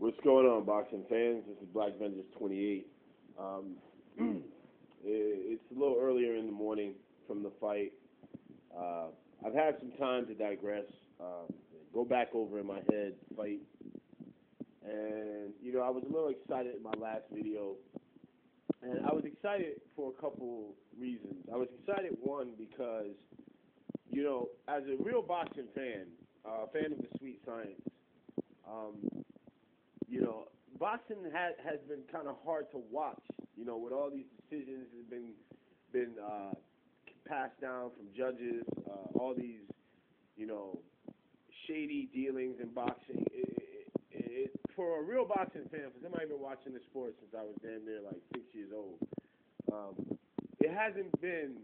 What's going on, boxing fans? This is Black Vengeance 28. Um, it's a little earlier in the morning from the fight. Uh, I've had some time to digress, go back over in my head, fight, and I was a little excited in my last video, and I was excited for a couple reasons. I was excited, one, because as a real boxing fan, fan of the sweet science. Um, Boxing has been kind of hard to watch. With all these decisions that have been passed down from judges, all these shady dealings in boxing. For a real boxing fan, for somebody been watching the sport since I was damn near like 6 years old, it hasn't been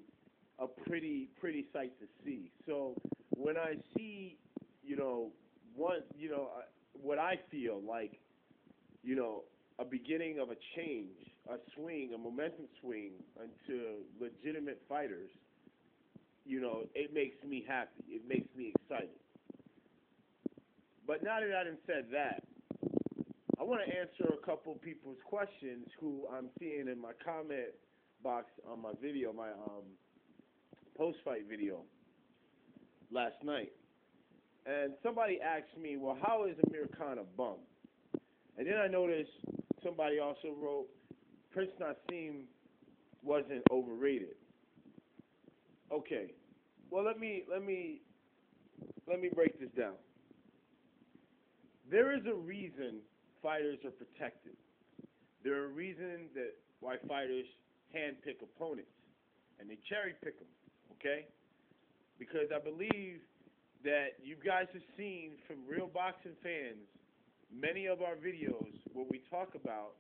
a pretty sight to see. So when I see, one, what I feel like a beginning of a change, a swing, a momentum swing into legitimate fighters, it makes me happy. It makes me excited. But now that I done said that, I want to answer a couple people's questions who I'm seeing in my comment box on my video, my post-fight video last night. And somebody asked me, well, how is Amir Khan a bum? And then I noticed somebody also wrote Prince Nassim wasn't overrated. Okay, well let me break this down. There is a reason fighters are protected. There are reasons that why fighters handpick opponents and they cherry pick them. Okay, because I believe that you guys have seen from real boxing fans many of our videos where we talk about,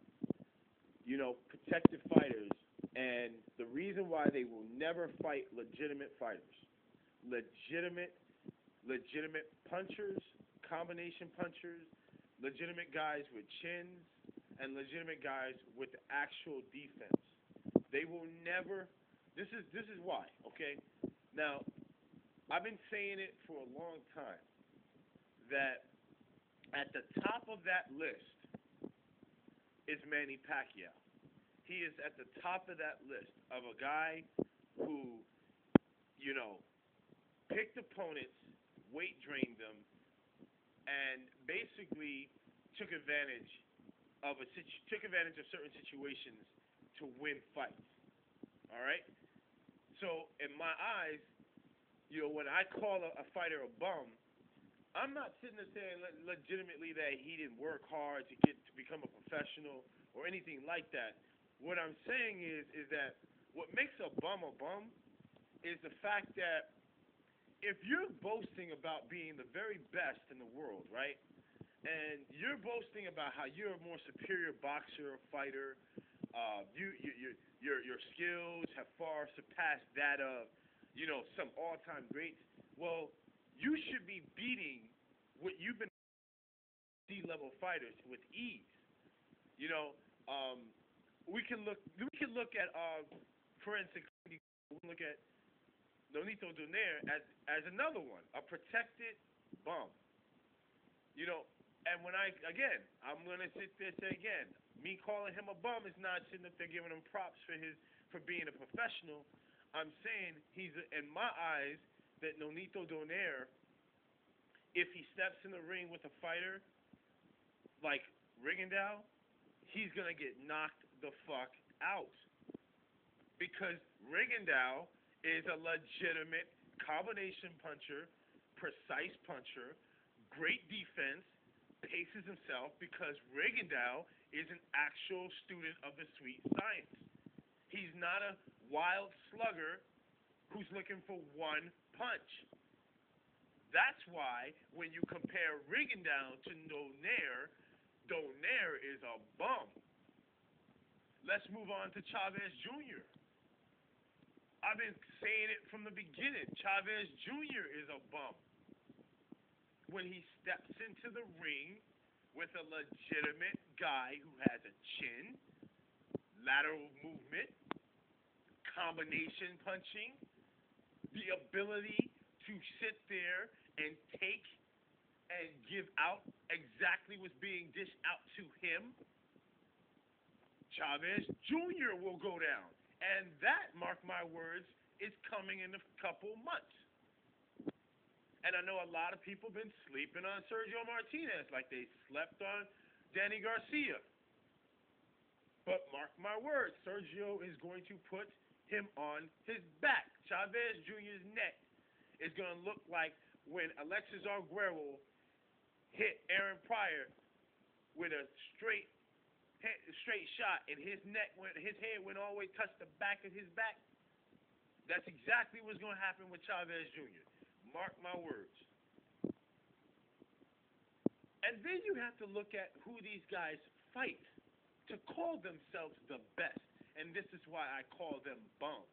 protected fighters and the reason why they will never fight legitimate fighters. Legitimate punchers, combination punchers, legitimate guys with chins, and legitimate guys with actual defense. They will never. This is why. Okay. Now, I've been saying it for a long time that at the top of that list is Manny Pacquiao. He is at the top of that list of a guy who, picked opponents, weight drained them, and basically took advantage of certain situations to win fights. All right. So in my eyes, when I call a fighter a bum, I'm not sitting there saying legitimately that he didn't work hard to become a professional or anything like that. What I'm saying is that what makes a bum is the fact that if you're boasting about being the very best in the world, right, and you're boasting about how you're a more superior boxer or fighter, your skills have far surpassed that of some all-time greats. Well, you should be beating what you've been C-level fighters with ease. You know, we can look at for instance, we can look at Nonito Donaire as another one, a protected bum. And I'm gonna sit there and say again, me calling him a bum is not sitting up there giving him props for being a professional. I'm saying in my eyes, that Nonito Donaire, if he steps in the ring with a fighter like Rigondeaux, he's going to get knocked the fuck out. Because Rigondeaux is a legitimate combination puncher, precise puncher, great defense, paces himself because Rigondeaux is an actual student of the sweet science. He's not a wild slugger who's looking for one punch. That's why when you compare Rigondeaux to Donaire, Donaire is a bum. Let's move on to Chavez Jr. I've been saying it from the beginning. Chavez Jr. is a bum. When he steps into the ring with a legitimate guy who has a chin, lateral movement, combination punching, the ability to sit there and take and give out exactly what's being dished out to him, Chavez Jr. will go down. And that, mark my words, is coming in a couple months. And I know a lot of people been sleeping on Sergio Martinez like they slept on Danny Garcia. But mark my words, Sergio is going to put him on his back. Chavez Jr.'s neck is going to look like when Alexis Arguello hit Aaron Pryor with a straight shot, and his head went all the way touched the back of his back. That's exactly what's going to happen with Chavez Jr. Mark my words. And then you have to look at who these guys fight to call themselves the best. And this is why I call them bums.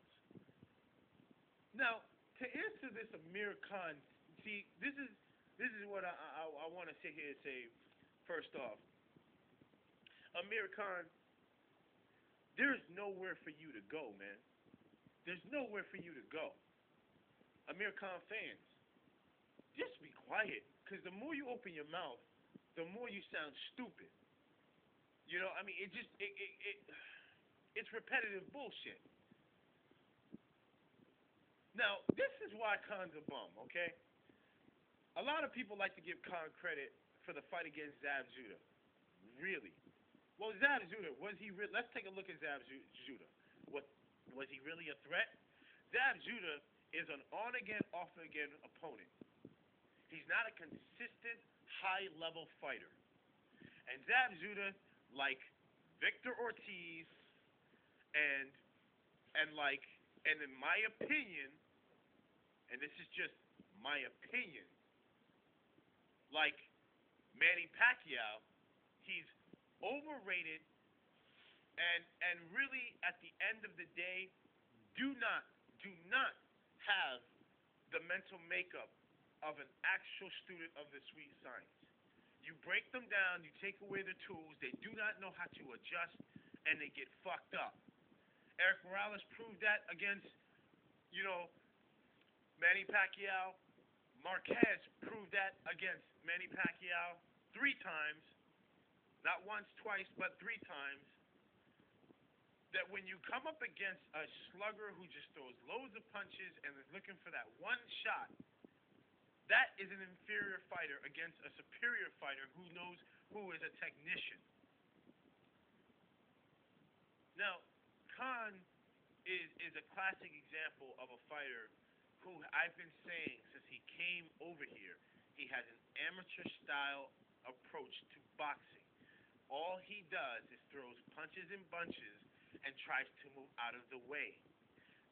Now, to answer this Amir Khan, see, this is what I want to sit here and say first off. Amir Khan, there's nowhere for you to go, man. There's nowhere for you to go. Amir Khan fans, just be quiet, because the more you open your mouth, the more you sound stupid. You know, I mean, it's repetitive bullshit. Now, this is why Khan's a bum, okay? A lot of people like to give Khan credit for the fight against Zab Judah. Really? Well, Zab Judah, let's take a look at Zab Judah. Was he really a threat? Zab Judah is an on-again, off-again opponent. He's not a consistent, high-level fighter. And Zab Judah, like Victor Ortiz, and in my opinion, and this is just my opinion, like Manny Pacquiao, he's overrated, and really at the end of the day, do not have the mental makeup of an actual student of the sweet science. You break them down, you take away the tools, they do not know how to adjust, and they get fucked up. Eric Morales proved that against, Manny Pacquiao. Marquez proved that against Manny Pacquiao 3 times. Not once, twice, but 3 times. That when you come up against a slugger who just throws loads of punches and is looking for that one shot, that is an inferior fighter against a superior fighter who knows who is a technician. Now, Khan is a classic example of a fighter who I've been saying since he came over here, he has an amateur style approach to boxing. All he does is throws punches and bunches and tries to move out of the way.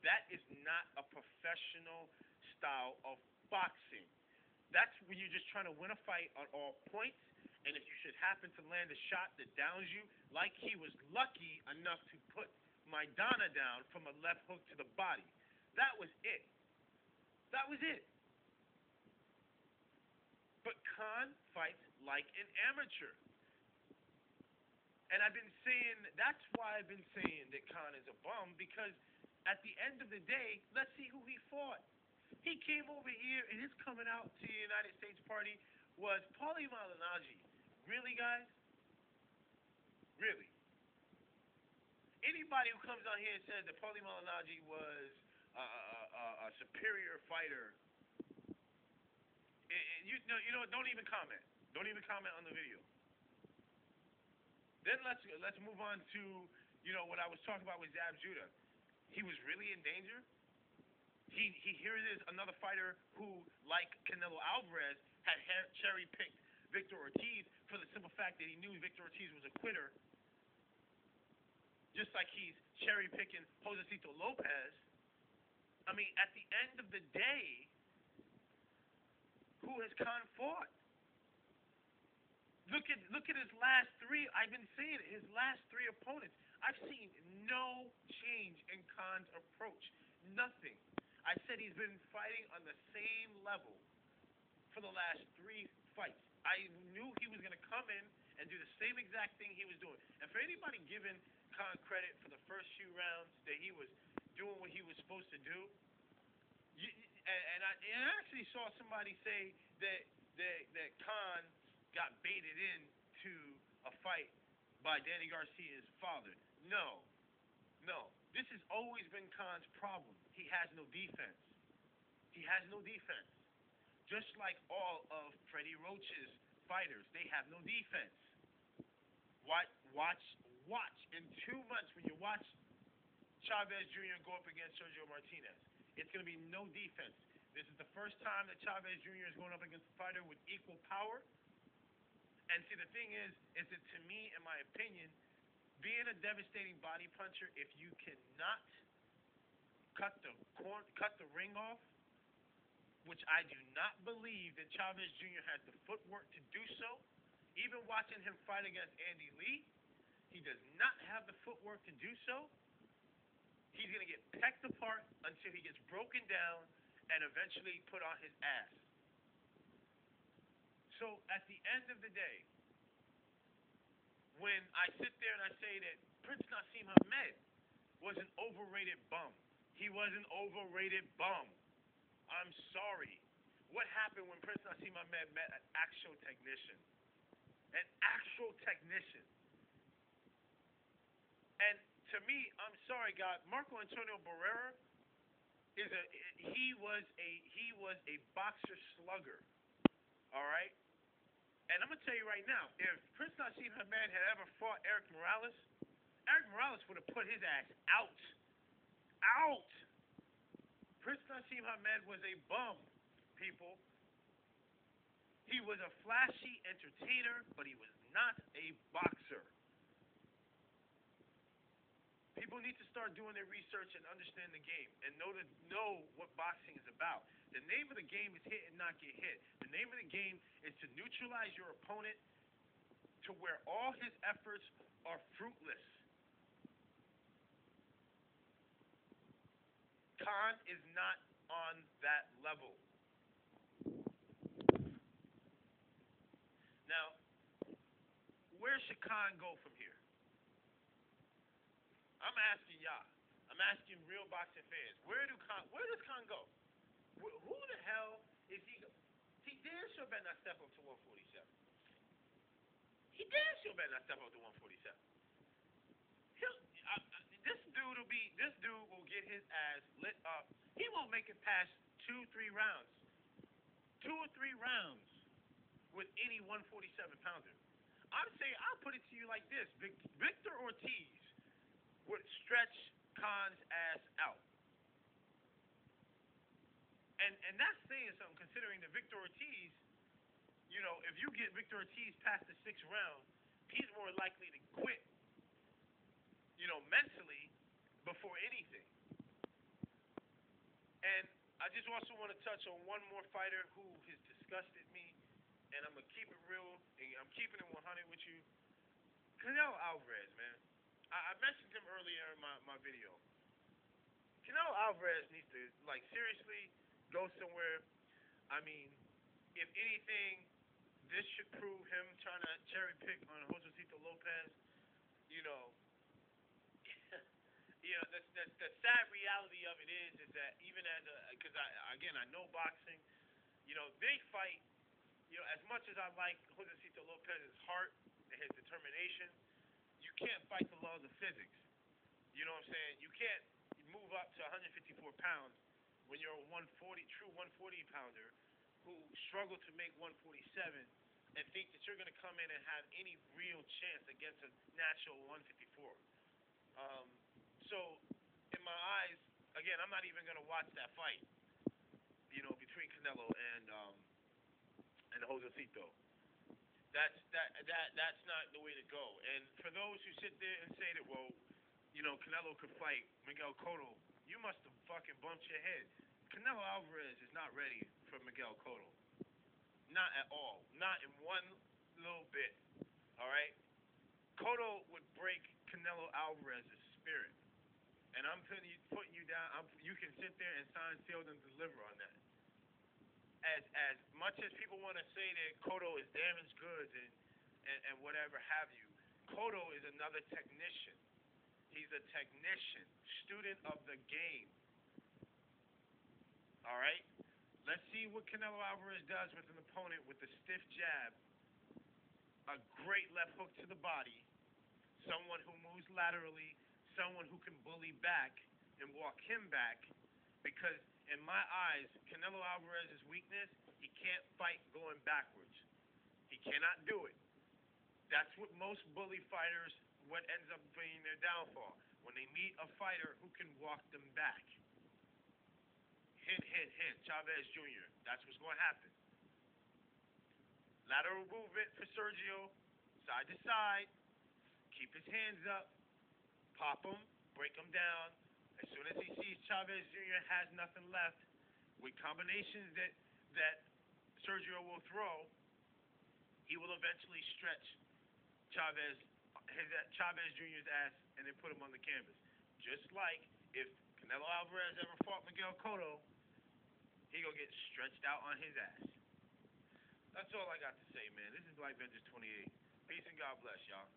That is not a professional style of boxing. That's when you're just trying to win a fight on all points, and if you should happen to land a shot that downs you, like he was lucky enough to put Maidana down from a left hook to the body. That was it. That was it. But Khan fights like an amateur. And I've been saying, that's why I've been saying that Khan is a bum, because at the end of the day, let's see who he fought. He came over here, and his coming out to the United States party was Paulie Malignaggi. Really, guys? Really? Anybody who comes out here and says that Paulie Malignaggi was a superior fighter, don't even comment. Don't even comment on the video. Then let's move on to what I was talking about with Zab Judah. He was really in danger. Here it is, another fighter who, like Canelo Alvarez, had cherry-picked Victor Ortiz for the simple fact that he knew Victor Ortiz was a quitter. Just like he's cherry-picking Josecito Lopez. I mean, at the end of the day, who has Khan fought? Look at his last 3. I've been saying it, his last 3 opponents. I've seen no change in Khan's approach. Nothing. I said he's been fighting on the same level for the last 3 fights. I knew he was going to come in and do the same exact thing he was doing. And for anybody giving Khan credit for the first few rounds that he was doing what he was supposed to do, and I actually saw somebody say that that Khan got baited into a fight by Danny Garcia's father. No, no. This has always been Khan's problem. He has no defense. He has no defense. Just like all of Freddie Roach's fighters, they have no defense. Watch, watch. In 2 months, when you watch Chavez Jr. go up against Sergio Martinez, it's going to be no defense. This is the first time that Chavez Jr. is going up against a fighter with equal power. And see, the thing is that to me, in my opinion, being a devastating body puncher, if you cannot cut the ring off, which I do not believe that Chavez Jr. has the footwork to do so. Even watching him fight against Andy Lee, he does not have the footwork to do so. He's going to get pecked apart until he gets broken down and eventually put on his ass. So at the end of the day, when I sit there and I say that Prince Nassim Hamed was an overrated bum, he was an overrated bum. I'm sorry. What happened when Prince Nassim Hamed met an actual technician? An actual technician. And to me, I'm sorry, God, Marco Antonio Barrera he was a boxer slugger. All right? And I'm gonna tell you right now, if Prince Nassim Hamed had ever fought Eric Morales would have put his ass out. Out. Prince Nassim Hamed was a bum, people. He was a flashy entertainer, but he was not a boxer. People need to start doing their research and understand the game and know what boxing is about. The name of the game is hit and not get hit. The name of the game is to neutralize your opponent to where all his efforts are fruitless. Khan is not on that level. Now, where should Khan go from here? I'm asking y'all. I'm asking real boxing fans. Where does Khan go? Who the hell is he? He damn sure better not step up to 147. He damn sure better not step up to 147. This dude will get his ass lit up. He won't make it past 2-3 rounds. 2 or 3 rounds with any 147 pounder. I'll put it to you like this: Victor Ortiz would stretch Khan's ass out. And that's saying something, considering that Victor Ortiz, if you get Victor Ortiz past the 6th round, he's more likely to quit, mentally before anything. And I just also want to touch on one more fighter who has disgusted me, and I'm going to keep it real, and I'm keeping it 100 with you. Canelo Alvarez, man. I mentioned him earlier in my video. Canelo Alvarez needs to, seriously go somewhere. I mean, if anything, this should prove him trying to cherry pick on Josecito Lopez. You know, the sad reality of it is that even because I know boxing, they fight. As much as I like Josecito Lopez's heart and his determination, you can't fight the laws of physics. You know what I'm saying? You can't move up to 154 pounds when you're a true 140 pounder who struggled to make 147 and think that you're going to come in and have any real chance against a natural 154. So, in my eyes, again, I'm not even going to watch that fight, between Canelo and Josecito. That's not the way to go. And for those who sit there and say that, well, Canelo could fight Miguel Cotto, you must have fucking bumped your head. Canelo Alvarez is not ready for Miguel Cotto. Not at all. Not in one little bit. All right? Cotto would break Canelo Alvarez's spirit. And I'm putting you down. You can sit there and sign, seal, and deliver on that. As much as people want to say that Cotto is damaged goods and whatever have you, Cotto is another technician. He's a technician, student of the game. All right? Let's see what Canelo Alvarez does with an opponent with a stiff jab, a great left hook to the body, someone who moves laterally, someone who can bully back and walk him back. Because in my eyes, Canelo Alvarez's weakness, he can't fight going backwards. He cannot do it. That's what most bully fighters, what ends up being their downfall. When they meet a fighter who can walk them back. Hint, hint, hint, Chavez Jr. That's what's going to happen. Lateral movement for Sergio, side to side. Keep his hands up. Pop him, break him down. As soon as he sees Chavez Jr. has nothing left, with combinations that Sergio will throw, he will eventually stretch Chavez Jr.'s ass and then put him on the canvas. Just like if Canelo Alvarez ever fought Miguel Cotto, he gonna get stretched out on his ass. That's all I got to say, man. This is Black Vengeance 28. Peace and God bless, y'all.